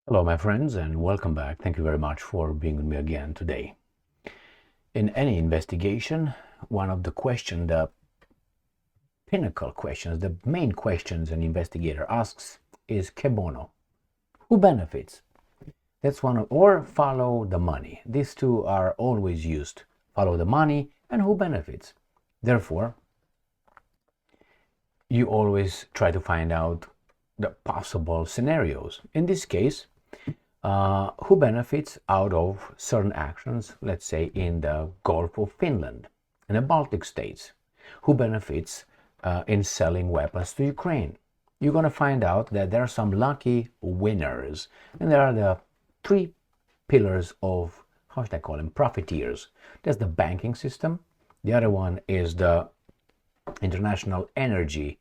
Hello, my friends, and welcome back. Thank you very much for being with me again today. In any investigation, one of the questions, the pinnacle questions, the main questions an investigator asks is "che bono?" Who benefits? That's one of, or follow the money. These two are always used. Follow the money and who benefits. Therefore, you always try to find out the possible scenarios. In this case, who benefits out of certain actions, let's say in the Gulf of Finland, in the Baltic states? Who benefits in selling weapons to Ukraine? You're going to find out that there are some lucky winners, and there are the three pillars of, how should I call them, profiteers. There's the banking system, the other one is the international energy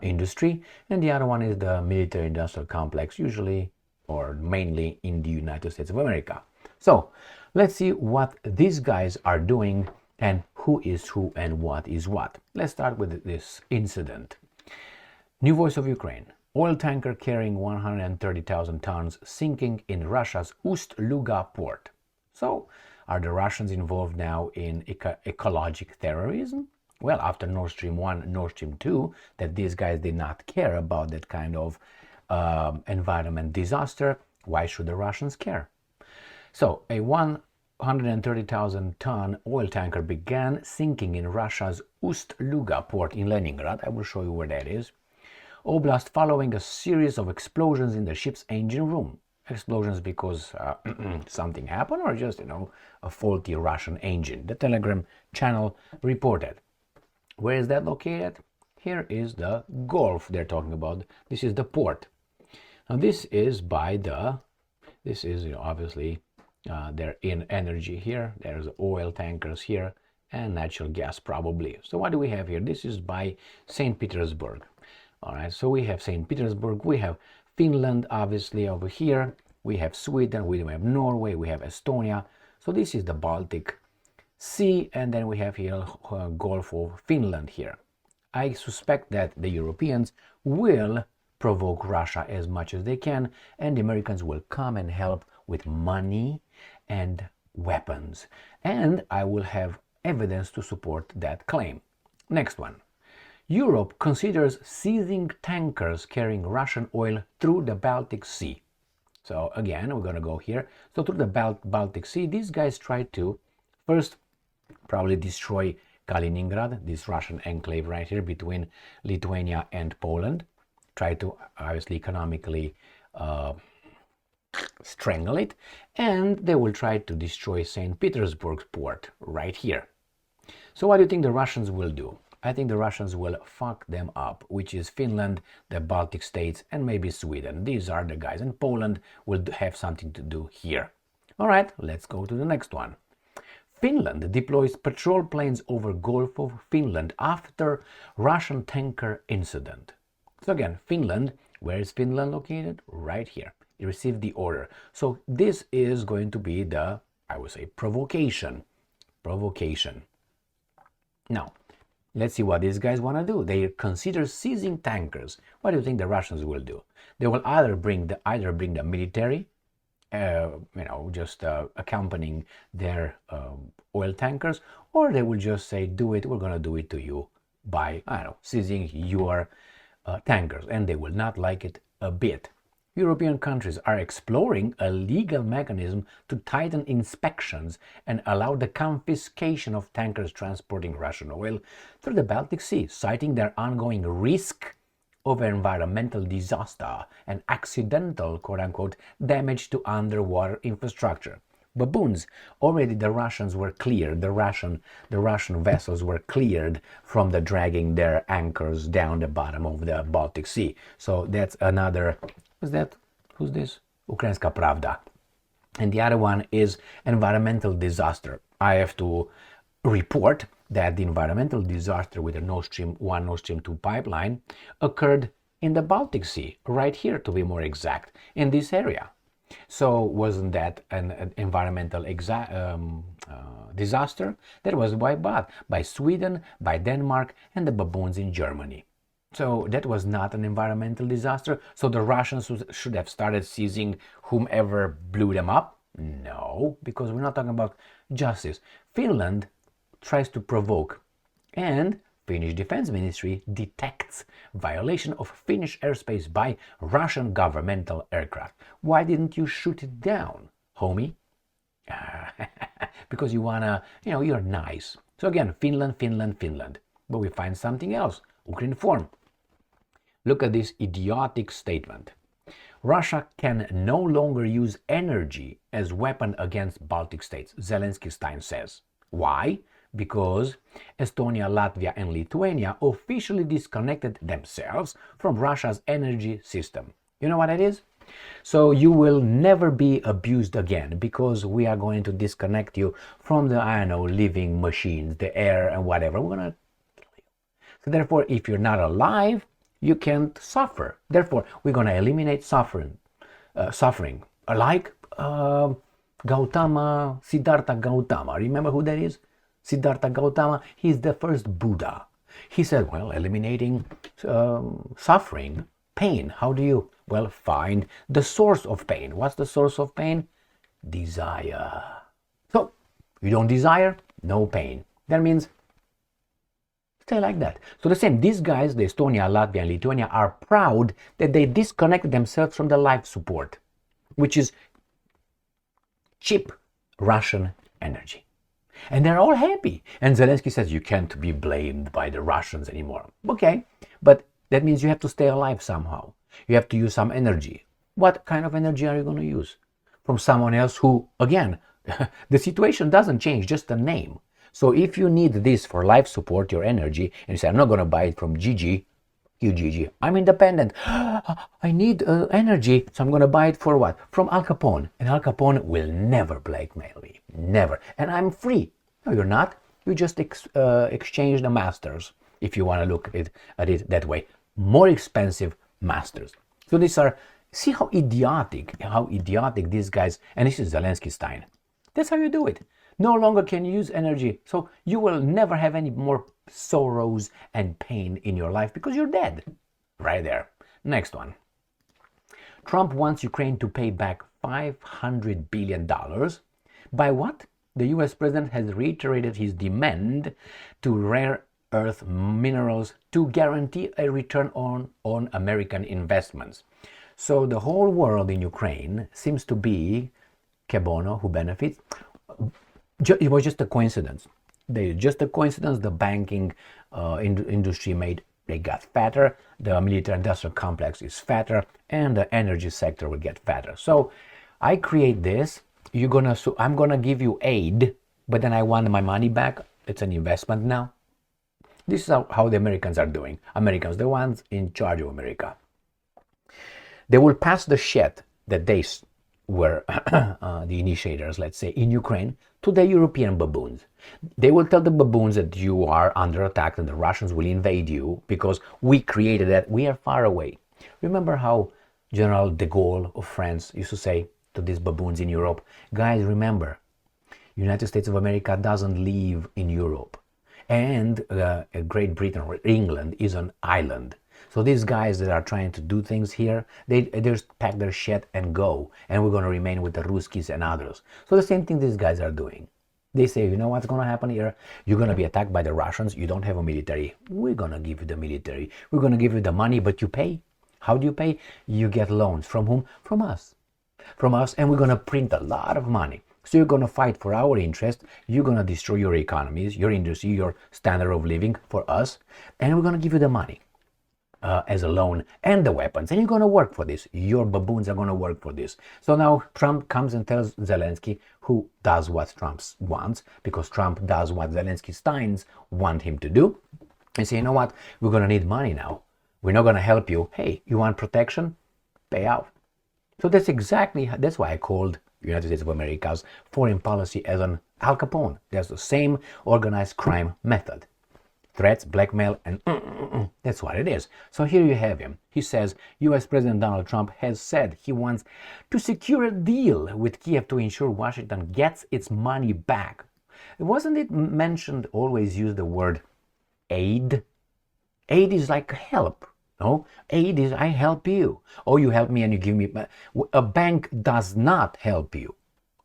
industry, and the other one is the military industrial complex, usually or mainly in the United States of America. So let's see what these guys are doing and who is who and what is what. Let's start with this incident. New Voice of Ukraine. Oil tanker carrying 130,000 tons sinking in Russia's Ust-Luga port. So are the Russians involved now in ecologic terrorism? Well, after Nord Stream 1, Nord Stream 2, that these guys did not care about that kind of environment disaster, why should the Russians care? So a 130,000 ton oil tanker began sinking in Russia's Ust-Luga port in Leningrad. I will show you where that is. Oblast, following a series of explosions in the ship's engine room. Explosions because something happened, or just, a faulty Russian engine. The Telegram channel reported. Where is that located? Here is the Gulf they're talking about. This is the port. Now this is obviously they're in energy here. There's oil tankers here and natural gas probably. So what do we have here? This is by St. Petersburg. All right, so we have St. Petersburg, we have Finland obviously over here, we have Sweden, we have Norway, we have Estonia. So this is the Baltic Sea, and then we have here Gulf of Finland here. I suspect that the Europeans will provoke Russia as much as they can, and the Americans will come and help with money and weapons. And I will have evidence to support that claim. Next one. Europe considers seizing tankers carrying Russian oil through the Baltic Sea. So again, we're going to go here. So through the Baltic Sea, these guys tried to first probably destroy Kaliningrad, this Russian enclave right here between Lithuania and Poland. Try to obviously economically strangle it, and they will try to destroy St. Petersburg port right here. So what do you think the Russians will do? I think the Russians will fuck them up, which is Finland, the Baltic states, and maybe Sweden. These are the guys, and Poland will have something to do here. All right, let's go to the next one. Finland deploys patrol planes over Gulf of Finland after Russian tanker incident. So again, Finland, where is Finland located? Right here. It received the order. So this is going to be the, I would say, provocation. Provocation. Now, let's see what these guys want to do. They consider seizing tankers. What do you think the Russians will do? They will either bring the military, just accompanying their oil tankers, or they will just say, do it, we're going to do it to you by, seizing your tankers, and they will not like it a bit. European countries are exploring a legal mechanism to tighten inspections and allow the confiscation of tankers transporting Russian oil through the Baltic Sea, citing their ongoing risk of environmental disaster and accidental, quote-unquote, damage to underwater infrastructure. Baboons. Already the Russians were cleared, the Russian vessels were cleared from the dragging their anchors down the bottom of the Baltic Sea. So that's another, who's this? Ukrainska Pravda. And the other one is environmental disaster. I have to report that the environmental disaster with the Nord Stream 1, Nord Stream 2 pipeline occurred in the Baltic Sea, right here to be more exact, in this area. So wasn't that an environmental disaster? That was by Sweden, by Denmark, and the baboons in Germany. So that was not an environmental disaster. So the Russians should have started seizing whomever blew them up? No, because we're not talking about justice. Finland tries to provoke, and Finnish Defence Ministry detects violation of Finnish airspace by Russian governmental aircraft. Why didn't you shoot it down, homie? Because you wanna, you're nice. So again, Finland, Finland, Finland. But we find something else. Ukrinform. Look at this idiotic statement. Russia can no longer use energy as weapon against Baltic states, Zelensky says. Why? Because Estonia, Latvia and Lithuania officially disconnected themselves from Russia's energy system. You know what it is? So you will never be abused again because we are going to disconnect you from the, living machines, the air and whatever. We're going to kill you. So therefore, if you're not alive, you can't suffer. Therefore, we're going to eliminate suffering. Like Gautama, Siddhartha Gautama. Remember who that is? Siddhartha Gautama, he's the first Buddha. He said, well, eliminating suffering, pain. How do you? Well, find the source of pain. What's the source of pain? Desire. So, you don't desire, no pain. That means stay like that. So the same, these guys, the Estonia, Latvia, and Lithuania, are proud that they disconnected themselves from the life support, which is cheap Russian energy. And they're all happy. And Zelensky says you can't be blamed by the Russians anymore. Okay, but that means you have to stay alive somehow. You have to use some energy. What kind of energy are you going to use? From someone else who, again, the situation doesn't change, just the name. So if you need this for life support, your energy, and you say, I'm not going to buy it from Gigi, you Gigi, I'm independent. I need energy, so I'm going to buy it for what? From Al Capone. And Al Capone will never blackmail me. Never. And I'm free. No, you're not. You just exchange the masters, if you want to look at it that way. More expensive masters. So these are, see how idiotic these guys, and this is Zelensky Stein. That's how you do it. No longer can you use energy. So you will never have any more sorrows and pain in your life because you're dead. Right there. Next one. Trump wants Ukraine to pay back $500 billion. By what? The US president has reiterated his demand to rare earth minerals to guarantee a return on American investments. So the whole world in Ukraine seems to be que bono, who benefits. It was just a coincidence. The banking industry they got fatter, the military industrial complex is fatter, and the energy sector will get fatter. So I create this, I'm gonna give you aid, but then I want my money back. It's an investment now. This is how the Americans are doing. Americans, the ones in charge of America. They will pass the shit that they were the initiators, let's say, in Ukraine, to the European baboons. They will tell the baboons that you are under attack and the Russians will invade you because we created that. We are far away. Remember how General de Gaulle of France used to say to these baboons in Europe, guys, remember, United States of America doesn't live in Europe. And Great Britain or England is an island. So these guys that are trying to do things here, they just pack their shit and go. And we're going to remain with the Ruskies and others. So the same thing these guys are doing. They say, you know what's going to happen here? You're going to be attacked by the Russians. You don't have a military. We're going to give you the military. We're going to give you the money, but you pay. How do you pay? You get loans. From whom? From us. From us. And we're going to print a lot of money. So you're going to fight for our interest. You're going to destroy your economies, your industry, your standard of living for us. And we're going to give you the money. As a loan and the weapons, and you're going to work for this. Your baboons are going to work for this. So now Trump comes and tells Zelensky, who does what Trump wants, because Trump does what Zelensky Steins want him to do, and say, you know what, we're going to need money now. We're not going to help you. Hey, you want protection? Pay out. So that's why I called United States of America's foreign policy as an Al Capone. There's the same organized crime method. Threats, blackmail, and that's what it is. So here you have him. He says US President Donald Trump has said he wants to secure a deal with Kiev to ensure Washington gets its money back. Wasn't it mentioned, always use the word aid? Aid is like help. No, aid is I help you. Or you help me and you give me. A bank does not help you.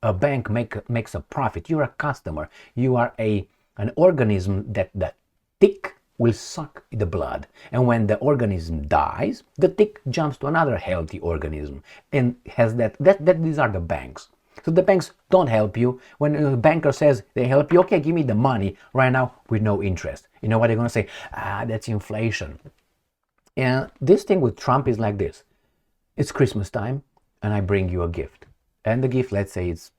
A bank makes a profit. You're a customer. You are an organism that the tick will suck the blood. And when the organism dies, the tick jumps to another healthy organism and has that these are the banks. So the banks don't help you. When a banker says they help you, okay, give me the money right now with no interest. You know what they're going to say? That's inflation. And this thing with Trump is like this. It's Christmas time and I bring you a gift. And the gift, let's say it's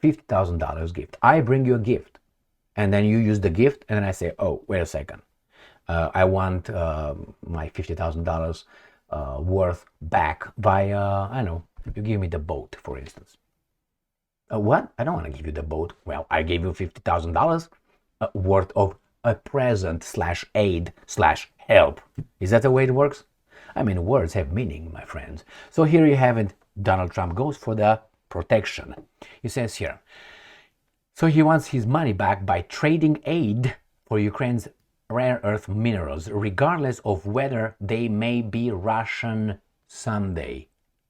$50,000 gift. I bring you a gift. And then you use the gift and then I say, oh, wait a second. I want my $50,000 worth back via, I don't know, you give me the boat, for instance. What? I don't want to give you the boat. Well, I gave you $50,000 worth of a present / aid / help. Is that the way it works? I mean, words have meaning, my friends. So here you have it. Donald Trump goes for the protection. He says here, so he wants his money back by trading aid for Ukraine's rare earth minerals, regardless of whether they may be Russian someday.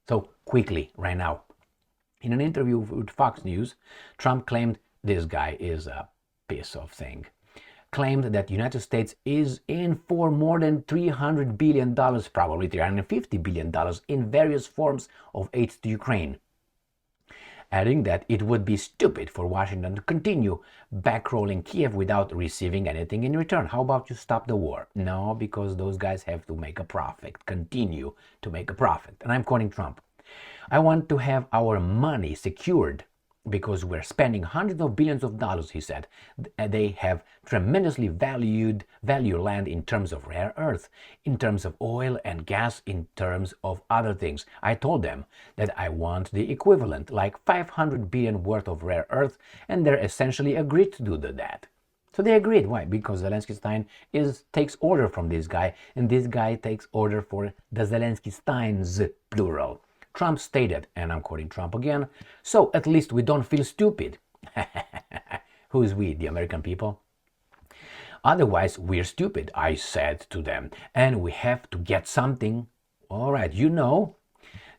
So quickly, right now. In an interview with Fox News, Trump claimed this guy is a piece of thing. Claimed that the United States is in for more than $300 billion, probably $350 billion in various forms of aid to Ukraine. Adding that it would be stupid for Washington to continue backrolling Kiev without receiving anything in return. How about you stop the war? No, because those guys have to make a profit, continue to make a profit. And I'm quoting Trump. I want to have our money secured because we're spending hundreds of billions of dollars, he said. They have tremendously value land in terms of rare earth, in terms of oil and gas, in terms of other things. I told them that I want the equivalent, like 500 billion worth of rare earth, and they're essentially agreed to do that. So they agreed. Why? Because Zelensky takes order from this guy, and this guy takes order for the Zelensky Steins, plural. Trump stated, and I'm quoting Trump again, so at least we don't feel stupid. Who's we, the American people? Otherwise, we're stupid, I said to them, and we have to get something. All right, you know,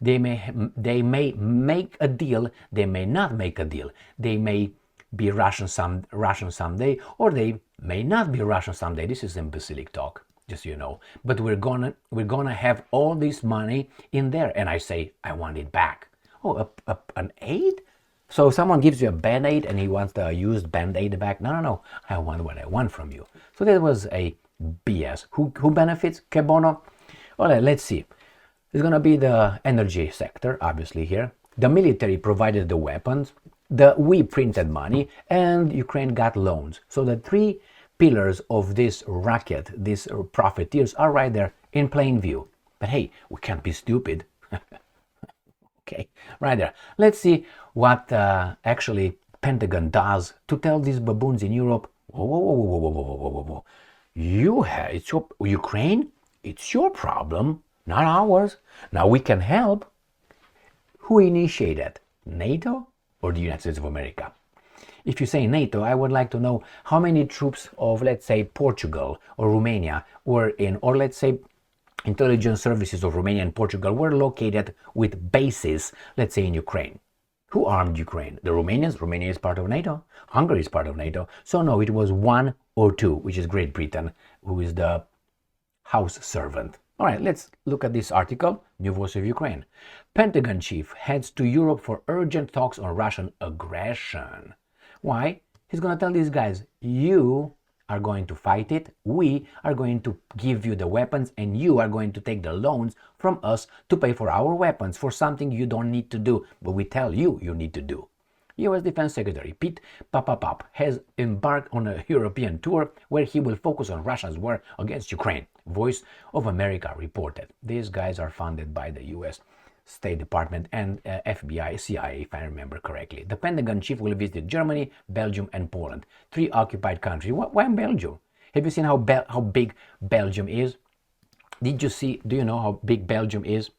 they may make a deal, they may not make a deal. They may be Russian someday, or they may not be Russian someday. This is imbecilic talk. Just so you know, but we're gonna have all this money in there, and I say I want it back. Oh, an aid? So someone gives you a band-aid and he wants the used band-aid back? No, I want what I want from you. So that was a BS. Who benefits? Que bono? Well, let's see. It's gonna be the energy sector, obviously here. The military provided the weapons. We printed money, and Ukraine got loans. So the three pillars of this racket, these profiteers, are right there in plain view. But hey, we can't be stupid. Okay, right there. Let's see what actually Pentagon does to tell these baboons in Europe, whoa. It's your Ukraine, it's your problem, not ours. Now we can help. Who initiated? NATO or the United States of America? If you say NATO, I would like to know how many troops of, let's say, Portugal or Romania were in, or let's say intelligence services of Romania and Portugal were located with bases, let's say, in Ukraine. Who armed Ukraine? The Romanians? Romania is part of NATO. Hungary is part of NATO. So no, it was one or two, which is Great Britain, who is the house servant. All right, let's look at this article, New Voice of Ukraine. Pentagon chief heads to Europe for urgent talks on Russian aggression. Why? He's going to tell these guys, you are going to fight it, we are going to give you the weapons, and you are going to take the loans from us to pay for our weapons for something you don't need to do, but we tell you you need to do. U.S. Defense Secretary Pete Papapap has embarked on a European tour where he will focus on Russia's war against Ukraine, Voice of America reported. These guys are funded by the U.S. State Department and FBI, CIA, if I remember correctly. The Pentagon chief will visit Germany, Belgium, and Poland, 3 occupied countries. Why Belgium? Have you seen how big Belgium is? Do you know how big Belgium is?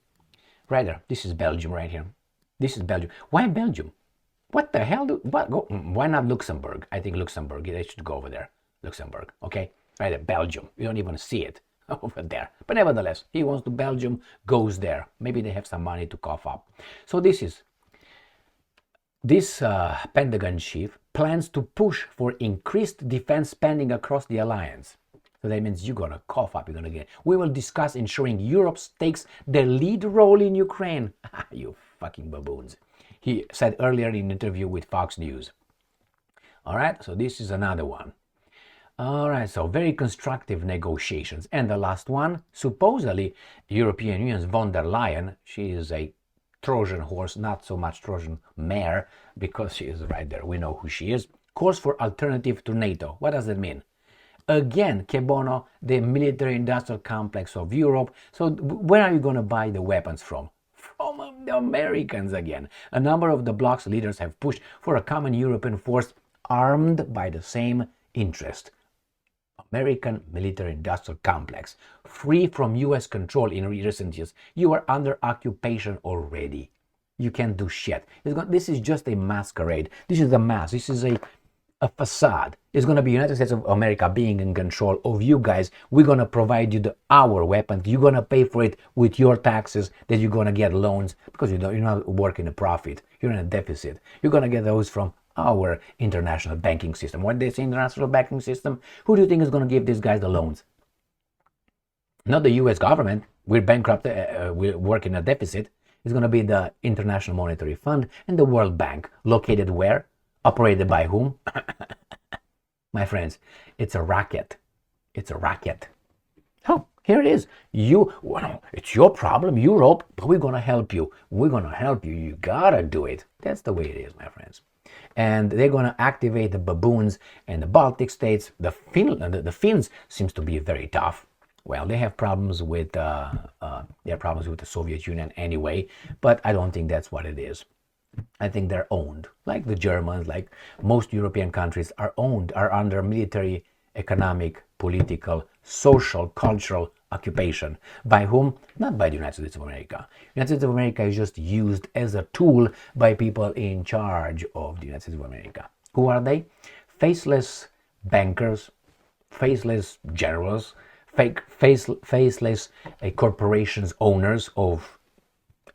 Right there. This is Belgium right here. This is Belgium. Why Belgium? What the hell? Why not Luxembourg? I think Luxembourg. They should go over there. Luxembourg. Okay. right? Belgium. You don't even see it over there. But nevertheless, he wants to Belgium, goes there. Maybe they have some money to cough up. So this Pentagon chief plans to push for increased defense spending across the alliance. So that means you're going to cough up, you're going to get. We will discuss ensuring Europe takes the lead role in Ukraine. You fucking baboons. He said earlier in an interview with Fox News. All right, so this is another one. All right, so very constructive negotiations. And the last one, supposedly European Union's von der Leyen, she is a Trojan horse, not so much Trojan mare, because she is right there. We know who she is. Calls for alternative to NATO. What does that mean? Again, che bono, the military industrial complex of Europe. So where are you going to buy the weapons from? From the Americans again. A number of the bloc's leaders have pushed for a common European force armed by the same interest. American military industrial complex, free from US control in recent years. You are under occupation already. You can't do shit. This is just a masquerade. This is a mask. This is a facade. It's going to be United States of America being in control of you guys. We're going to provide you our weapons. You're going to pay for it with your taxes, that you're going to get loans because you're not working a profit. You're in a deficit. You're going to get those from our international banking system. What they say, international banking system? Who do you think is going to give these guys the loans? Not the US government. We're bankrupt. We work in a deficit. It's going to be the International Monetary Fund and the World Bank. Located where? Operated by whom? My friends, it's a racket. It's a racket. Oh, here it is. It's your problem, Europe, but we're going to help you. We're going to help you. You got to do it. That's the way it is, my friends. And they're going to activate the baboons and the Baltic states. The Finns seems to be very tough. Well, they have problems with the Soviet Union anyway, but I don't think that's what it is. I think they're owned, like the Germans, like most European countries are under military, economic, political, social, cultural occupation. By whom? Not by the United States of America. The United States of America is just used as a tool by people in charge of the United States of America. Who are they? Faceless bankers, faceless generals, faceless corporations, owners of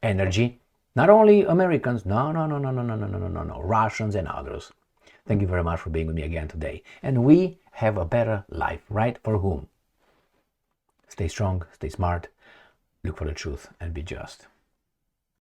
energy. Not only Americans, no, Russians and others. Thank you very much for being with me again today. And we have a better life, right? For whom? Stay strong, stay smart, look for the truth, and be just.